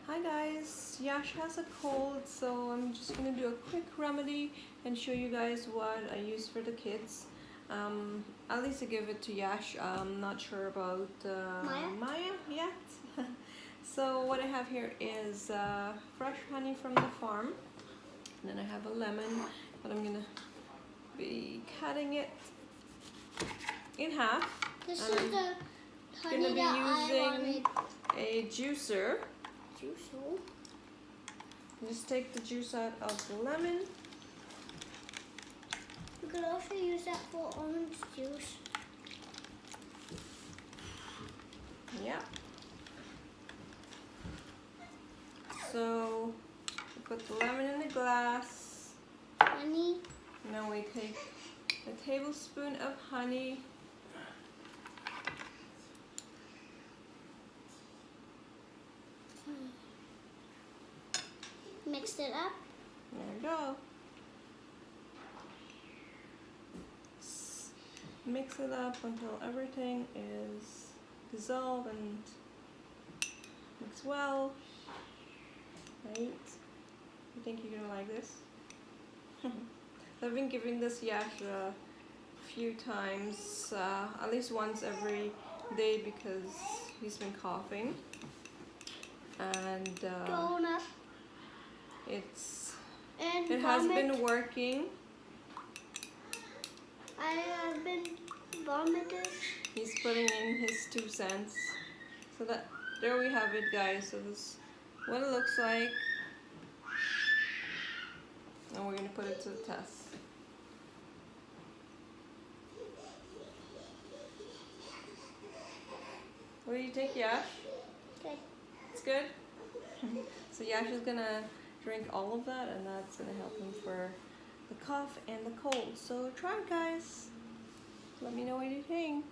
Hi guys, Yash has a cold, so I'm just gonna do a quick remedy and show you guys what I use for the kids. At least I give it to Yash. I'm not sure about Maya yet. So what I have here is fresh honey from the farm. And then I have a lemon, but I'm gonna be cutting it in half. This and is the I'm gonna honey be that I using wanted. a juicer. Juice. Just take the juice out of the lemon. You could also use that for orange juice. Yeah. So we put the lemon in the glass. Honey. Now we take a tablespoon of honey. Mix it up. There we go. Mix it up until everything is dissolved and mix well. Right? You think you're gonna like this? I've been giving this Yash a few times, at least once every day because he's been coughing. And Donut. it has been working. I have been vomited. He's putting in his 2 cents. So that there we have it, guys. So this is what it looks like. And we're gonna put it to the test. What do you think, Yash? Good. It's good? So Yash is gonna drink all of that, and that's gonna help him for the cough and the cold. So try it, guys. Let me know what you think.